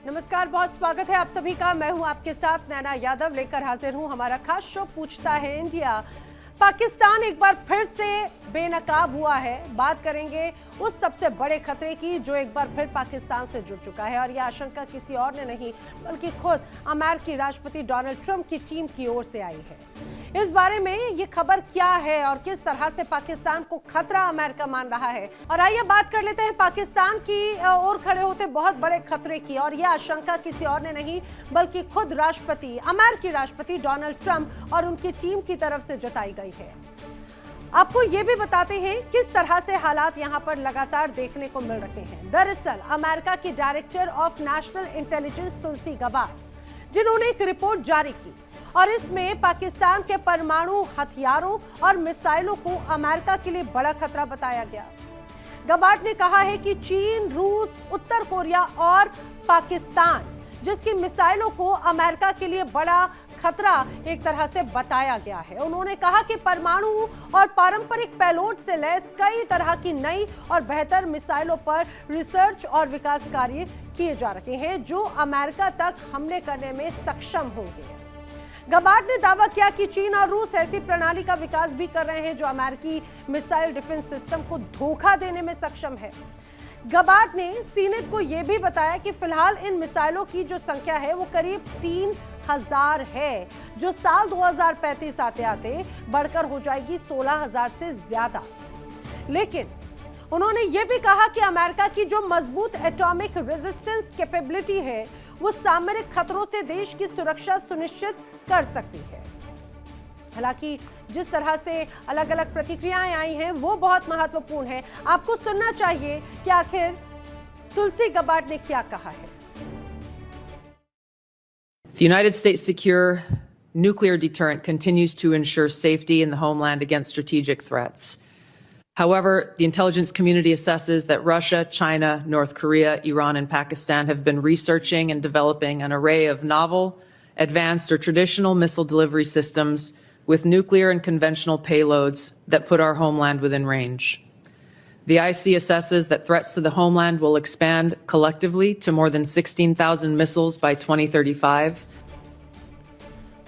नमस्कार, बहुत स्वागत है आप सभी का। मैं हूं आपके साथ नैना यादव, लेकर हाजिर हूं हमारा खास शो पूछता है इंडिया। पाकिस्तान एक बार फिर से बेनकाब हुआ है। बात करेंगे उस सबसे बड़े खतरे की जो एक बार फिर पाकिस्तान से जुड़ चुका है, और यह आशंका किसी और ने नहीं बल्कि खुद अमेरिकी राष्ट्रपति डोनाल्ड ट्रंप की टीम की ओर से आई है। इस बारे में ये खबर क्या है और किस तरह से पाकिस्तान को खतरा अमेरिका मान रहा है, और आइए बात कर लेते हैं पाकिस्तान की ओर खड़े होते बहुत बड़े खतरे की। और यह आशंका किसी और ने नहीं बल्कि खुद अमेरिकी राष्ट्रपति डोनाल्ड ट्रंप और उनकी टीम की तरफ से जताई गई है। आपको ये भी बताते हैं किस तरह से हालात यहां पर लगातार देखने को मिल रहे हैं। दरअसल अमेरिका की director of national intelligence Tulsi Gabbard, जिन्होंने एक रिपोर्ट जारी की और इसमें पाकिस्तान के परमाणु हथियारों और मिसाइलों को अमेरिका के लिए बड़ा खतरा बताया गया। गबार्ड ने कहा है कि चीन, रूस, उत्तर कोरिया और पाकिस्तान जिसकी मिसाइलों को अमेरिका के लिए बड़ा खतरा एक तरह से बताया गया है। उन्होंने कहा कि परमाणु और पारंपरिक पेलोड से लैस कई तरह की नई और बेहतर मिसाइलों पर रिसर्च और विकास कार्य किए जा रहे हैं जो अमेरिका तक हमले करने में सक्षम होंगे। गबार्ड ने दावा किया कि चीन और रूस ऐसी प्रणाली का विकास भी कर रहे हैं जो अमेरिकी मिसाइल डिफेंस सिस्टम को धोखा देने में सक्षम है। गबार्ड ने सीनेट को यह भी बताया कि फिलहाल इन मिसाइलों की जो संख्या है वो करीब 3000 है, जो साल 2035 आते आते बढ़कर हो जाएगी 16000 से ज्यादा। लेकिन उन्होंने ये भी कहा कि अमेरिका की जो मजबूत एटॉमिक रेजिस्टेंस कैपेबिलिटी है वो सामरिक खतरों से देश की सुरक्षा सुनिश्चित कर सकती है। हालांकि जिस तरह से अलग अलग प्रतिक्रियाएं आई हैं वो बहुत महत्वपूर्ण है। आपको सुनना चाहिए कि आखिर तुलसी गबार्ड ने क्या कहा है। The United States' secure nuclear deterrent continues to ensure safety in the homeland against strategic threats. However, the intelligence community assesses that Russia, China, North Korea, Iran, and Pakistan have been researching and developing an array of novel, advanced, or traditional missile delivery systems with nuclear and conventional payloads that put our homeland within range. The IC assesses that threats to the homeland will expand collectively to more than 16,000 missiles by 2035.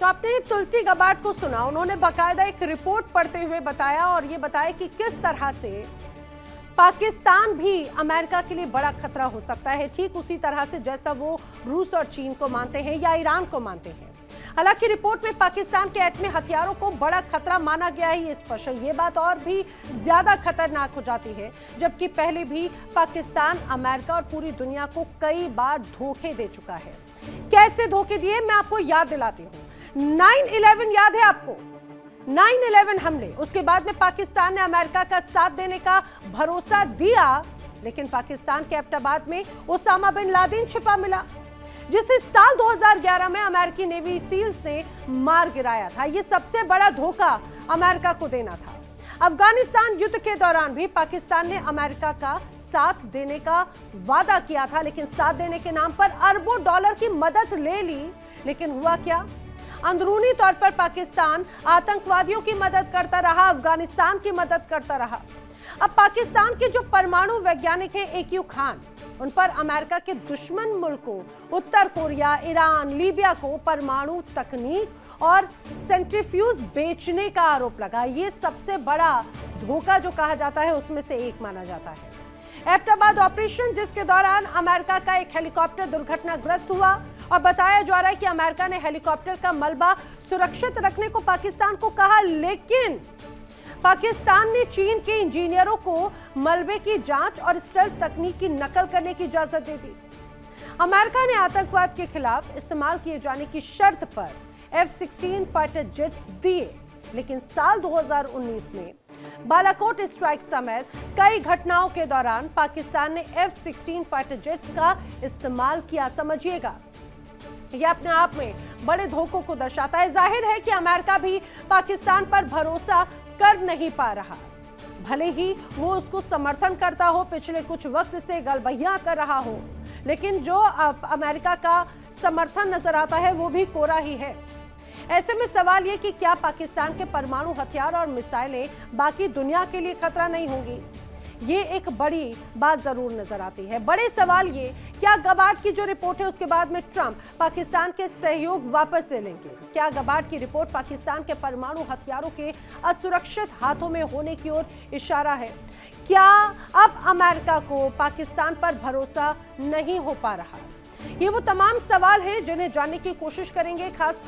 तो आपने तुलसी Gabbard को सुना, उन्होंने बाकायदा एक report पढ़ते हुए बताया और ये बताया कि किस तरह से पाकिस्तान भी अमेरिका के लिए बड़ा खतरा हो सकता है, ठीक उसी तरह से जैसा वो रूस और चीन को मानते हैं या ईरान को मानते हैं। हालांकि रिपोर्ट में पाकिस्तान के एटमी हथियारों को बड़ा खतरा माना गया ही स्पष्ट है। ये बात और भी ज्यादा खतरनाक हो जाती है जबकि पहले भी पाकिस्तान अमेरिका और पूरी दुनिया को कई बार धोखे दे चुका है। कैसे धोखे दिए मैं आपको याद दिलाती हूँ। 9/11 याद है आपको? 9/11 हमले, उसके बाद में पाकिस्तान ने अमेरिका का साथ देने का भरोसा दिया, लेकिन पाकिस्तान के एबटाबाद में ओसामा बिन लादेन छिपा मिला, जिसे साल 2011 में अमेरिकी नेवी सील्स ने मार गिराया था। यह सबसे बड़ा धोखा अमेरिका को देना था। अफगानिस्तान युद्ध के दौरान भी पाकिस्तान ने अमेरिका का साथ देने का वादा किया था, लेकिन साथ देने के नाम पर अरबों डॉलर की मदद ले ली। लेकिन हुआ क्या? अंदरूनी तौर पर पाकिस्तान आतंकवादियों की मदद करता रहा, अफगानिस्तान की मदद करता रहा। अब पाकिस्तान के जो परमाणु वैज्ञानिक हैं AQ खान, उन पर अमेरिका के दुश्मन मुल्कों उत्तर कोरिया, ईरान, लीबिया को परमाणु तकनीक और सेंट्रीफ्यूज बेचने का आरोप लगा। ये सबसे बड़ा धोखा जो कहा जाता है उसमें से एक माना जाता है। एबटाबाद ऑपरेशन, जिसके दौरान अमेरिका का एक हेलीकॉप्टर दुर्घटनाग्रस्त हुआ और बताया जा रहा है कि अमेरिका ने हेलीकॉप्टर का मलबा सुरक्षित रखने को पाकिस्तान को कहा, लेकिन पाकिस्तान ने चीन के इंजीनियरों को मलबे की जांच और स्टेल्थ तकनीक की नकल करने की इजाजत दे दी। अमेरिका ने आतंकवाद के खिलाफ इस्तेमाल किए जाने की शर्त पर F-16 फाइटर जेट्स दिए, लेकिन साल 2019 में बालाकोट स्ट्राइक समेत कई घटनाओं के दौरान पाकिस्तान ने F-16 फाइटर जेट्स का इस्तेमाल किया। समझिएगा, यह अपने आप में बड़े धोखों को दर्शाता है। जाहिर है कि अमेरिका भी पाकिस्तान पर भरोसा कर नहीं पा रहा, भले ही वो उसको समर्थन करता हो, पिछले कुछ वक्त से गलबैया कर रहा हो, लेकिन जो अमेरिका का समर्थन नजर आता है वो भी कोरा ही है। ऐसे में सवाल ये कि क्या पाकिस्तान के परमाणु हथियार और मिसाइलें बाकी दुनिया के लिए खतरा नहीं होंगी? ये एक बड़ी बात जरूर नजर आती है। बड़े सवाल ये, क्या गबार्ड की जो रिपोर्ट है उसके बाद में ट्रंप पाकिस्तान के सहयोग वापस ले लेंगे? क्या गबार्ड की रिपोर्ट पाकिस्तान के परमाणु हथियारों के असुरक्षित हाथों में होने की ओर इशारा है? क्या अब अमेरिका को पाकिस्तान पर भरोसा नहीं हो पा रहा? ये वो तमाम सवाल हैं जिन्हें जानने की कोशिश करेंगे। खास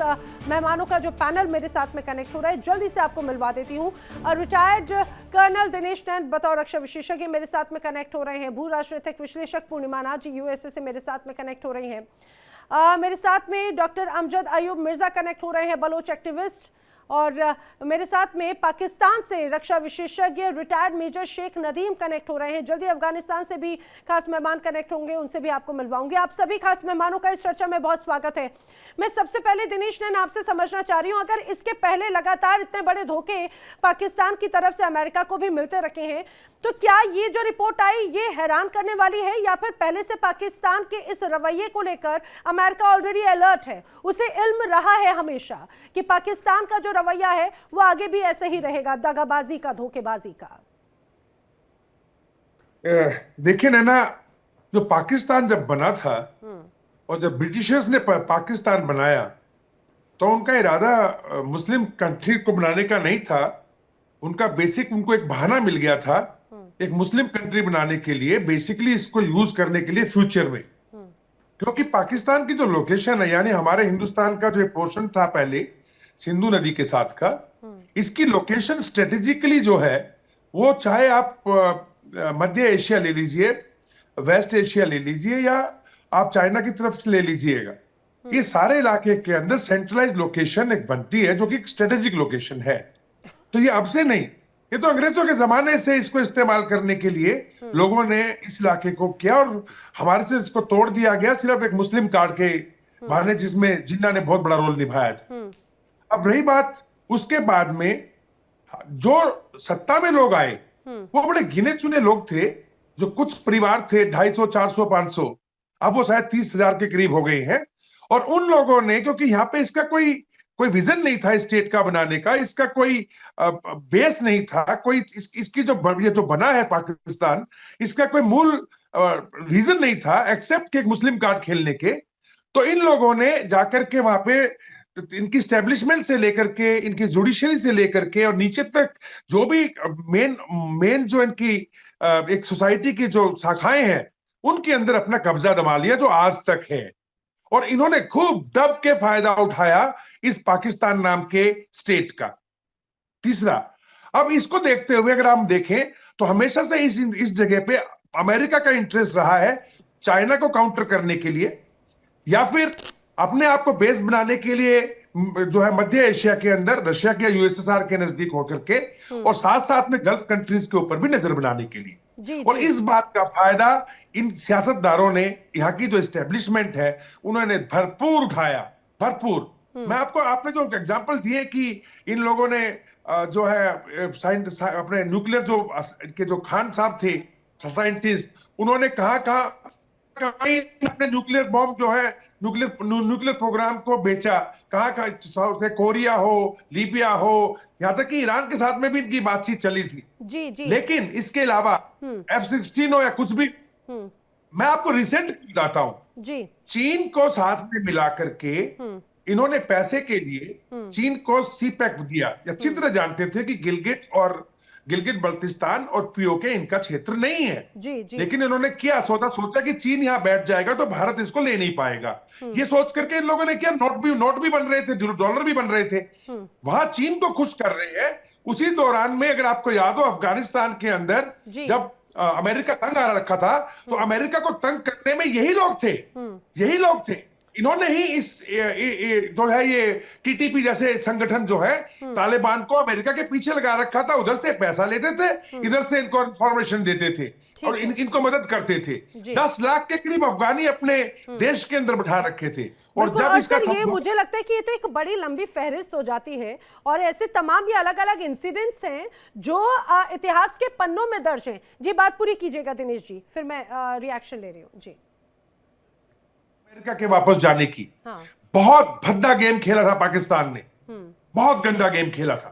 मेहमानों का जो पैनल मेरे साथ में कनेक्ट हो रहा है, जल्दी से आपको मिलवा देती हूँ। रिटायर्ड कर्नल दिनेश नैन बतौर रक्षा विशेषज्ञ मेरे साथ में कनेक्ट हो रहे हैं। भू राजनीतिक विश्लेषक पूर्णिमा नाथ जी यूएसए से मेरे साथ में कनेक्ट हो रही हैं। मेरे साथ में डॉक्टर अमजद अयूब मिर्जा कनेक्ट हो रहे हैं, बलोच एक्टिविस्ट। और मेरे साथ में पाकिस्तान से रक्षा विशेषज्ञ retired major Sheikh Nadeem connect हो रहे हैं। जल्दी अफगानिस्तान से भी खास मेहमान कनेक्ट होंगे, उनसे भी आपको मिलवाऊंगी। आप सभी खास मेहमानों का इस चर्चा में बहुत स्वागत है। मैं सबसे पहले दिनेश ने आपसे समझना चाह रही हूं, अगर इसके पहले लगातार इतने बड़े धोखे पाकिस्तान की तरफ से अमेरिका को भी मिलते रखे हैं, तो क्या ये जो रिपोर्ट आई ये हैरान करने वाली है, या फिर पहले से पाकिस्तान के इस रवैये को लेकर अमेरिका ऑलरेडी अलर्ट है, उसे इल्म रहा है हमेशा कि पाकिस्तान का जो रवैया है वो आगे भी ऐसे ही रहेगा, दगाबाजी का, धोखेबाजी का? देखिए नैना, जो पाकिस्तान जब बना था और जब ब्रिटिशर्स ने पाकिस्तान बनाया तो उनका इरादा मुस्लिम कंट्री को बनाने का नहीं था। उनका बेसिक, उनको एक बहाना मिल गया था एक मुस्लिम कंट्री बनाने के लिए, बेसिकली इसको यूज करने के लिए फ्यूचर में। क्योंकि पाकिस्तान की जो लोकेशन है, यानी हमारे हिंदुस्तान का जो पोर्शन था पहले सिंधु नदी के साथ का, इसकी लोकेशन स्ट्रेटेजिकली जो है वो, चाहे आप मध्य एशिया ले लीजिए, वेस्ट एशिया ले लीजिए, या आप चाइना की तरफ से ले लीजिएगा, ये सारे इलाके के अंदर सेंट्रलाइज लोकेशन एक बनती है जो कि स्ट्रेटेजिक लोकेशन है। तो ये अब से नहीं, ये तो अंग्रेजों के जमाने से इसको इस्तेमाल करने के लिए लोगों ने इस इलाके को किया और हमारे से इसको तोड़ दिया गया सिर्फ एक मुस्लिम कार्ड के बहाने, जिसमें जिन्ना ने बहुत बड़ा रोल निभाया था। अब रही बात उसके बाद में, जो सत्ता में लोग आए वो बड़े गिने चुने लोग थे, जो कुछ परिवार थे 250, 400, 500, अब वो शायद 30,000 के करीब हो गए हैं। और उन लोगों ने, क्योंकि यहाँ पे इसका कोई विजन नहीं था स्टेट का बनाने का, इसका कोई बेस नहीं था, कोई इसकी ये जो बना है पाकिस्तान, इसका कोई मूल रीजन नहीं था एक्सेप्ट कि एक मुस्लिम कार्ड खेलने के। तो इन लोगों ने जाकर के वहां पे इनकी स्टैब्लिशमेंट से लेकर के, इनकी जुडिशरी से लेकर के और नीचे तक जो भी मेन जो इनकी एक सोसाइटी की जो शाखाएं हैं, उनके अंदर अपना कब्जा जमा लिया, जो आज तक है। और इन्होंने खूब दब के फायदा उठाया इस पाकिस्तान नाम के स्टेट का। तीसरा, अब इसको देखते हुए अगर हम देखें तो हमेशा से इस जगह पे अमेरिका का इंटरेस्ट रहा है चाइना को काउंटर करने के लिए, या फिर अपने आप को बेस बनाने के लिए जो है मध्य एशिया के अंदर रशिया के, यूएसएसआर के नजदीक होकर के, और साथ साथ में गल्फ कंट्रीज के ऊपर भी नजर बनाने के लिए। और इस बात का फायदा इन सियासतदारों ने, यहाँ की जो एस्टेब्लिशमेंट है, उन्होंने भरपूर उठाया, भरपूर। मैं आपने जो एग्जांपल दिए कि इन लोगों ने जो है अपने न्यूक्लियर जो खान साहब थे साइंटिस्ट, उन्होंने कहा अपने न्यूक्लियर बॉम्ब जो है न्यूक्लियर प्रोग्राम को बेचा, कहा कोरिया हो, लीबिया हो, यहां तक कि ईरान के साथ में भी इनकी बातचीत चली थी। जी। लेकिन इसके अलावा F-16 हो या कुछ भी, मैं आपको रिसेंट बताता हूं जी, चीन को साथ में मिला करके इन्होंने पैसे के लिए चीन को सीपैक दिया। अच्छी तरह जानते थे कि गिलगिट बल्तिस्तान और पीओके इनका क्षेत्र नहीं है। जी। लेकिन इन्होंने क्या सोचा कि चीन यहां बैठ जाएगा तो भारत इसको ले नहीं पाएगा। ये सोच करके इन लोगों ने क्या, नोट भी बन रहे थे, डॉलर भी बन रहे थे, वहां चीन को खुश कर रहे हैं। उसी दौरान में अगर आपको याद हो, अफगानिस्तान के अंदर जब अमेरिका तंग आ रखा था, तो अमेरिका को तंग करने में यही लोग थे। इन्होंने ही इस जो है ये टीटीपी जैसे संगठन जो है, तालिबान को अमेरिका के पीछे लगा रखा था। उधर से पैसा लेते थे, इधर से इनको इंफॉर्मेशन देते थे और इनको मदद करते थे। 10 लाख के करीब अफगानी अपने देश के अंदर बैठा रखे थे। और जब इसका ये मुझे लगता है कि ये तो एक बड़ी लंबी फहरिस्त हो जाती है, और ऐसे तमाम भी अलग अलग इंसिडेंट्स हैं जो इतिहास के पन्नों में दर्ज हैं। जी, बात पूरी कीजिएगा दिनेश जी, फिर मैं रिएक्शन ले रही हूँ। जी, अमेरिका के वापस जाने की बहुत भद्दा गेम खेला था पाकिस्तान ने, बहुत गंदा गेम खेला था।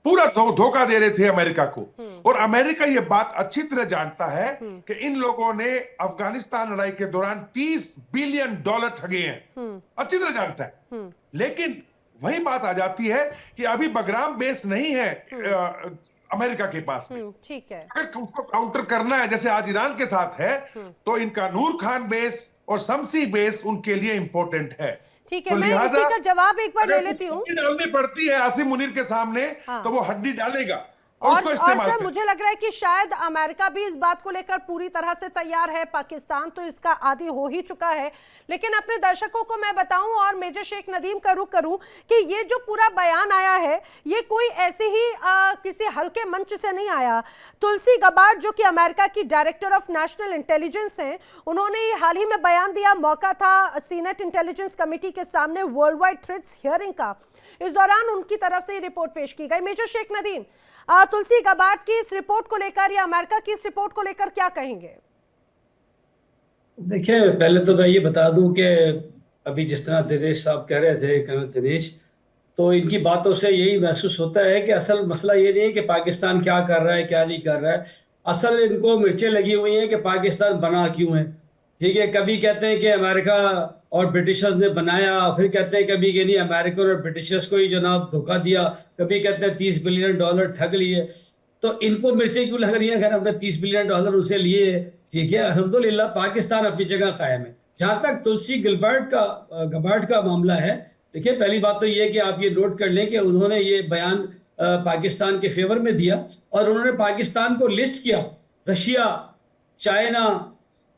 पूरा धोखा दे रहे थे अमेरिका को। और अमेरिका ये बात अच्छी तरह जानता है कि इन लोगों ने अफगानिस्तान लड़ाई के दौरान $30 बिलियन ठगे हैं, अच्छी तरह जानता है। लेकिन वही बात आ जाती है कि अभी बगराम बेस नहीं है अमेरिका के पास में। ठीक है, अगर उसको काउंटर करना है जैसे आज ईरान के साथ है, तो इनका नूर खान बेस और शमसी बेस उनके लिए इंपॉर्टेंट है। ठीक है, तो मैं लिहाजा इसी का जवाब एक बार ले लेती हूँ। हड्डी डालनी पड़ती है आसिम मुनीर के सामने, तो वो हड्डी डालेगा और उसको और इस्तेमाल सर मुझे लग रहा है कि शायद अमेरिका भी इस बात को लेकर पूरी तरह से तैयार है, पाकिस्तान तो इसका आदी हो ही चुका है। लेकिन अपने दर्शकों को मैं बताऊं और मेजर शेख नदीम का रुख करूं कि ये जो पूरा बयान आया है ये कोई ऐसे ही किसी हल्के मंच से नहीं आया। तुलसी गबार्ड जो कि अमेरिका की डायरेक्टर ऑफ नेशनल इंटेलिजेंस हैं, उन्होंने ये हाल ही में बयान दिया। मौका था सीनेट इंटेलिजेंस कमेटी के सामने वर्ल्ड वाइड थ्रेट्स हियरिंग का। इस दौरान उनकी तरफ से रिपोर्ट पेश की गई। मेजर शेख नदीम, तुलसी गबार्ड की इस रिपोर्ट को लेकर या अमेरिका की इस रिपोर्ट को लेकर क्या कहेंगे? देखिए, पहले तो मैं ये बता दूं कि अभी जिस तरह दिनेश साहब कह रहे थे, कर्नल दिनेश, तो इनकी बातों से यही महसूस होता है कि असल मसला ये नहीं है कि पाकिस्तान क्या कर रहा है क्या नहीं कर रहा है। असल इनको मिर्चें लगी हुई हैं कि पाकिस्तान बना क्यों है। ठीक है, कभी कहते हैं कि अमेरिका और ब्रिटिशर्स ने बनाया, फिर कहते हैं कभी कि नहीं अमेरिकन और ब्रिटिशर्स को ही जनाब धोखा दिया, कभी कहते हैं $30 बिलियन ठग लिए। तो इनको मिर्चें क्यों लग रही है? अगर हमने $30 बिलियन उनसे लिए, ठीक है, अल्हम्दुलिल्लाह पाकिस्तान अपनी जगह कायम है। जहां तक तुलसी गबार्ड का मामला है, देखिए पहली बात तो ये है कि आप ये नोट कर लें कि उन्होंने ये बयान पाकिस्तान के फेवर में दिया और उन्होंने पाकिस्तान को लिस्ट किया रशिया, चाइना,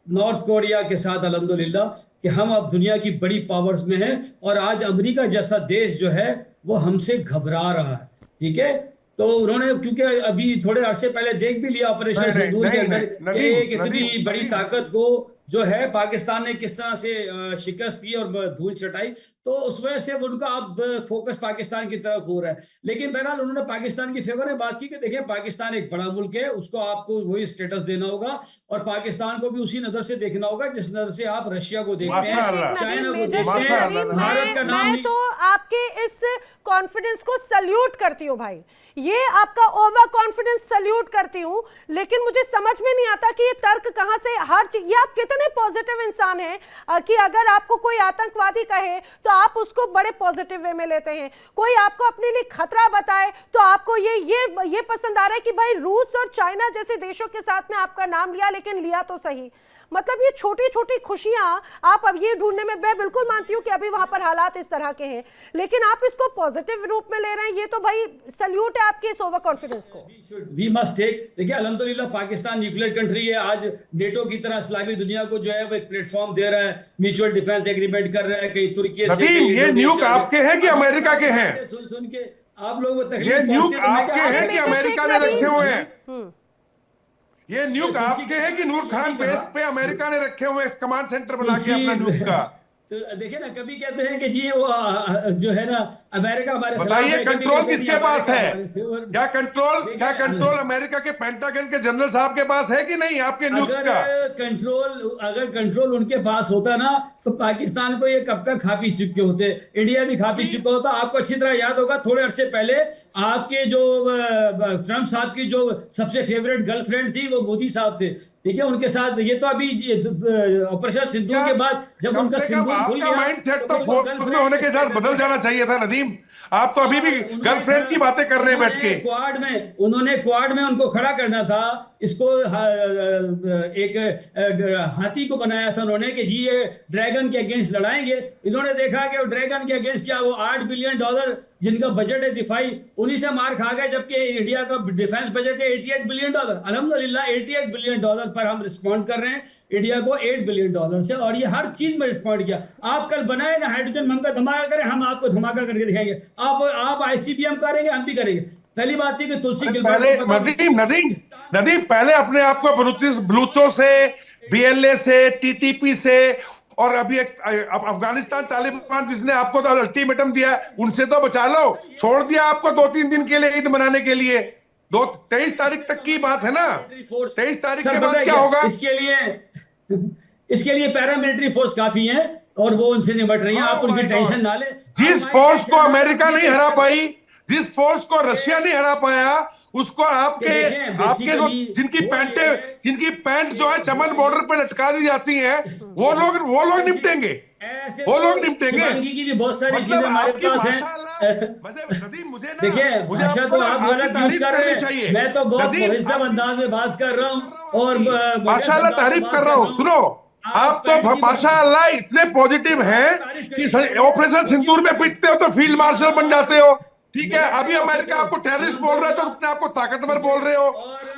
नॉर्थ कोरिया के साथ अल्हम्दुलिल्लाह कि हम अब दुनिया की बड़ी पावर्स में हैं और आज अमेरिका जैसा देश जो है वो हमसे घबरा रहा है। ठीक है, तो उन्होंने क्योंकि अभी थोड़े अरसे पहले देख भी लिया ऑपरेशन सिंदूर के अंदर एक इतनी बड़ी ताकत को जो है पाकिस्तान ने किस तरह से शिकस्त दी और धूल चटाई, तो उस वजह से उनका अब फोकस पाकिस्तान की तरफ हो रहा है। लेकिन बहरहाल उन्होंने पाकिस्तान की फेवर में बात की कि देखिए पाकिस्तान एक बड़ा मुल्क है, उसको आपको वही स्टेटस देना होगा और पाकिस्तान को भी उसी नजर से देखना होगा जिस नजर से आप रशिया को देखते हैं, चाइना को देखते हैं, भारत का नाम। मैं तो आपके इस कॉन्फिडेंस को सल्यूट करती हूँ भाई, ये आपका ओवर कॉन्फिडेंस सल्यूट करती हूँ। लेकिन मुझे समझ में नहीं आता कि ये तर्क कहाँ से, हर चीज, ये आप कितने पॉजिटिव इंसान हैं कि अगर आपको कोई आतंकवादी कहे तो आप उसको बड़े पॉजिटिव वे में लेते हैं। कोई आपको अपने लिए खतरा बताए तो आपको ये पसंद आ रहा है कि भाई रूस और चाइना जैसे देशों के साथ में आपका नाम लिया, लेकिन लिया तो सही। मतलब ये छोटी छोटी खुशियां आप अब ये ढूंढने में, मैं बिल्कुल मानती हूँ कि अभी वहां पर हालात इस तरह के हैं, लेकिन आप इसको पॉजिटिव रूप में ले रहे हैं, ये तो भाई सल्यूट है आपके इस ओवर कॉन्फिडेंस को। वी मस्ट टेक, देखिए अल्हम्दुलिल्लाह पाकिस्तान न्यूक्लियर कंट्री है, आज नेटो की तरह इस्लामी दुनिया को जो है वो एक प्लेटफॉर्म दे रहा है, म्यूचुअल डिफेंस एग्रीमेंट कर रहा है, कहीं तुर्की से, ये न्यूक आपके हैं कि अमेरिका के हैं? सुन के आप लोग ये न्यूक आपके हैं कि अमेरिका ने रखे हुए हैं? ये न्यूक आपके हैं कि नूर खान बेस पे अमेरिका ने रखे हुए कमांड सेंटर बना के अपना न्यूक का? तो देखिए ना, कभी कहते हैं कि जी वो जो है ना अमेरिका हमारे, बताइए कंट्रोल किसके पास है? क्या कंट्रोल अमेरिका के पेंटागन के जनरल साहब के पास है कि नहीं आपके न्यूक्स का? अगर कंट्रोल उनके पास होता ना तो पाकिस्तान को ये कब का खा पी चुके होते, इंडिया भी खा पी चुका होता। आपको अच्छी तरह याद होगा थोड़े अरसे पहले आपके जो ट्रंप साहब की जो सबसे फेवरेट गर्लफ्रेंड थी वो मोदी साहब थे, ठीक है, उनके साथ। ये तो अभी ऑपरेशन सिंदूर के बाद जब उनका सिंदूर खुल गया, माइंडसेट तो उसमें होने के साथ बदल जाना चाहिए था नदीम। आप तो अभी भी गर्लफ्रेंड की बातें कर रहे हैं बैठ के। उन्होंने क्वाड में उनको खड़ा करना था, इसको एक हाथी को बनाया था उन्होंने कि जी ये ड्रैगन के अगेंस्ट लड़ाएंगे। इन्होंने देखा कि वो ड्रैगन के अगेंस्ट क्या, वो $8 बिलियन जिनका बजट है दिफाई, उन्हीं से मार खा गए, जबकि इंडिया का डिफेंस बजट है $88 बिलियन। अल्हम्दुलिल्लाह $88 बिलियन पर हम रिस्पॉन्ड कर रहे हैं इंडिया को $8 बिलियन से, और ये हर चीज में रिस्पॉन्ड किया। आप कल बनाए ना हाइड्रोजन बम का धमाका करें, हम आपको धमाका करके दिखाएंगे। आप ICBM करेंगे, हम भी करेंगे। पहली बात थी कि तुलसी नदीम पहले अपने आप को बलूचों से, BLA से, TTP से, और अभी एक अफगानिस्तान तालिबान जिसने आपको तो अल्टीमेटम दिया उनसे तो बचा लो। छोड़ दिया आपको 2-3 दिन के लिए ईद मनाने के लिए। 23 तारीख तक की बात है ना, 23 तारीख के बाद क्या होगा? इसके लिए पैरामिलिट्री फोर्स काफी है और वो उनसे निपट रही है, आप उनकी टेंशन ना ले। जिस फोर्स को अमेरिका नहीं हरा पाई, जिस फोर्स को रशिया नहीं हरा पाया उसको आपके देखें, आपके जो basically जिनकी पैंट जो है चमन बॉर्डर पे लटका दी जाती है वो लोग निपटेंगे, ऐसे वो लोग तो निपटेंगे। शिवांगी की भी बहुत सारी मतलब चीजें हमारे आपकी पास माशाअल्लाह, हैं। नदीम मुझे ना देखिए मुझे भाषा आपको तो ना आप आपकी गलत यूज तारीफ कर रहे करनी हैं, चाहिए। मैं तो बहुत नदीम, मुहज़्ज़ब अंदाज में बात कर रहा हूँ और माशाअल्लाह तारीफ कर रहा हूँ। सुनो, आप तो माशाअल्लाह इतने पॉजिटिव हैं कि ऑपरेशन सिंदूर में पिटते हो तो फील्ड मार्शल बन जाते हो। ठीक है, अभी अमेरिका आपको टेररिस्ट बोल रहा है तो अपने आपको ताकतवर बोल रहे हो।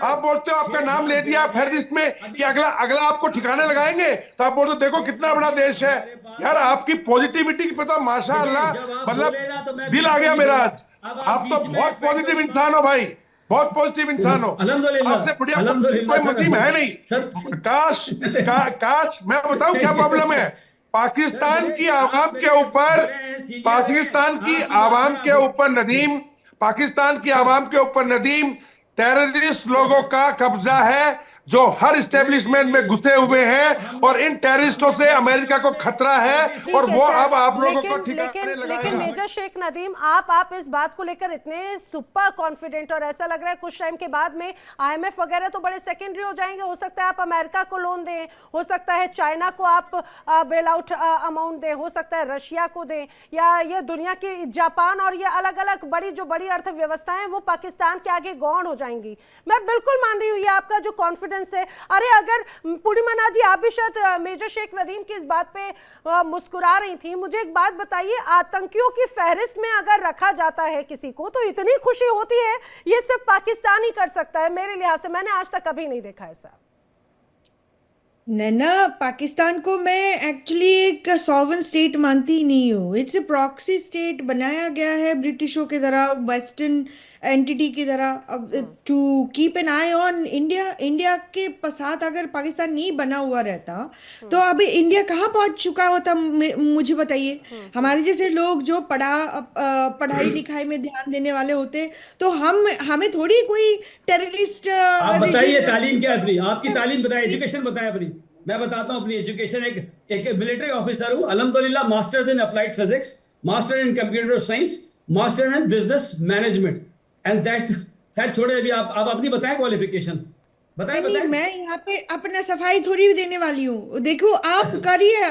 आप बोलते हो आपका नाम ले दिया फेडरिस्ट में कि अगला आपको ठिकाने लगाएंगे, तो आप बोलते हो देखो कितना बड़ा देश है। यार आपकी पॉजिटिविटी की पता माशाअल्लाह, मतलब दिल आ गया मेरा आज। आप तो बहुत पॉजिटिव इंसान हो भाई, बहुत पॉजिटिव इंसान हो। अल्हम्दुलिल्लाह, आपसे बढ़िया अल्हम्दुलिल्लाह कोई मुस्लिम है नहीं। सर, काश मैं बताऊं क्या प्रॉब्लम है। पाकिस्तान की आवाम के ऊपर, पाकिस्तान की आवाम के ऊपर नदीम, पाकिस्तान की आवाम के ऊपर नदीम टेररिस्ट लोगों का कब्जा है जो हर इस्टेब्लिशमेंट में घुसे हुए हैं और इन टेररिस्टों से अमेरिका को खतरा है और वो अब आप लोगों को ठिकाने लेकिन लगाएगा। मेजर शेख नदीम, आप इस बात को लेकर इतने सुपर कॉन्फिडेंट और ऐसा लग रहा है कुछ टाइम के बाद में आईएमएफ वगैरह तो बड़े सेकेंडरी हो जाएंगे। हो सकता है आप अमेरिका को लोन दें, हो सकता है चाइना को आप बेल आउट अमाउंट दें, हो सकता है रशिया को दें, या ये दुनिया की जापान और ये अलग अलग जो बड़ी अर्थव्यवस्थाएं वो पाकिस्तान के आगे गौण हो जाएंगी। मैं बिल्कुल मान रही हूँ ये आपका जो कॉन्फिडेंस है। अरे अगर पूर्णिमा जी आप भी शायद मेजर शेख नदीम की इस बात पे मुस्कुरा रही थी, मुझे एक बात बताइए, आतंकियों की फहरिस्त में अगर रखा जाता है किसी को तो इतनी खुशी होती है? ये सिर्फ पाकिस्तान ही कर सकता है मेरे लिहाज से, मैंने आज तक कभी नहीं देखा ऐसा। नैना, पाकिस्तान को मैं एक्चुअली एक सॉवरेन स्टेट मानती ही नहीं हूँ। इट्स ए प्रॉक्सी स्टेट बनाया गया है ब्रिटिशों की तरह, वेस्टर्न एंटिटी की तरह, to keep an eye on India. India के साथ अगर पाकिस्तान नहीं बना हुआ रहता तो अभी इंडिया कहाँ पहुंच चुका होता, मुझे बताइए। हमारे जैसे लोग जो पढ़ाई लिखाई में ध्यान देने वाले होते तो हमें थोड़ी कोई टेररिस्ट। आप बताइए तालीम क्या है अपनी, आपकी तालीम बताइए, एजुकेशन बताएं अपनी। मैं बताता हूं अपनी एजुकेशन, एक मिलिट्री ऑफिसर हूं अल्हम्दुलिल्लाह, masters in applied physics, master in computer science, master in business management and that. खैर छोड़े, अभी आप अपनी बताएं क्वालिफिकेशन, बताएं। मैं यहाँ पे अपना सफाई थोड़ी देने वाली हूँ। देखो आप करिए,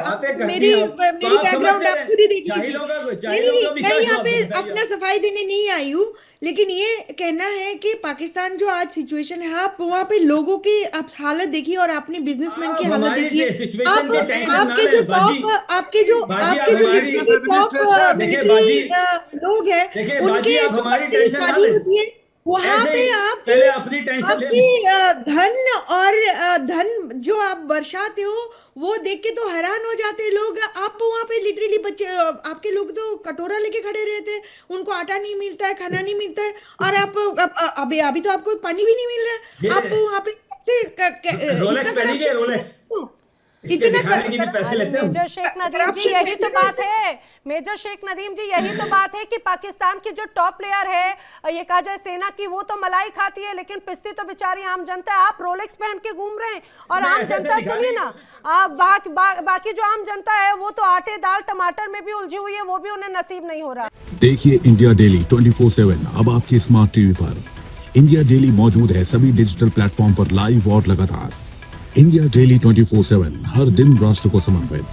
मेरी बैकग्राउंड आप पूरी देखिए। मैं यहाँ पे अपना सफाई देने नहीं आई हूँ, लेकिन ये कहना है कि पाकिस्तान जो आज सिचुएशन है, आप वहाँ पे लोगों की आप हालत देखिए और अपनी बिजनेसमैन की हालत देखिए। आपके जो लोग हैं उनकी होती है वहां पे अपनी टेंशन आपकी धन जो आप बरसाते हो वो देख के तो हैरान हो जाते हैं लोग। आप वहां पे लिटरली बच्चे, आपके लोग तो कटोरा लेके खड़े रहते हैं, उनको आटा नहीं मिलता है, खाना नहीं मिलता है, और आप अभी तो आपको पानी भी नहीं मिल रहा है। आप वहां पे रोलेक्स इतना दिखाने के भी पैसे लेते हैं। मेजर शेख नदीम जी यही तो बात है, मेजर शेख नदीम जी यही तो बात है कि पाकिस्तान की जो टॉप प्लेयर है, ये कहा जाए सेना की, वो तो मलाई खाती है लेकिन पिसती तो बेचारी आम जनता है। आप रोलेक्स पहन के घूम रहे हैं और आम जनता, सुनिए ना, बाकी जो आम जनता है वो तो आटे दाल टमाटर में भी उलझी हुई है, वो भी उन्हें नसीब नहीं हो रहा। देखिए इंडिया डेली 24/7 अब आपकी स्मार्ट टीवी पर। इंडिया डेली मौजूद है सभी डिजिटल प्लेटफॉर्म पर लाइव और लगातार। इंडिया डेली 24/7 हर दिन राष्ट्र को समर्पित।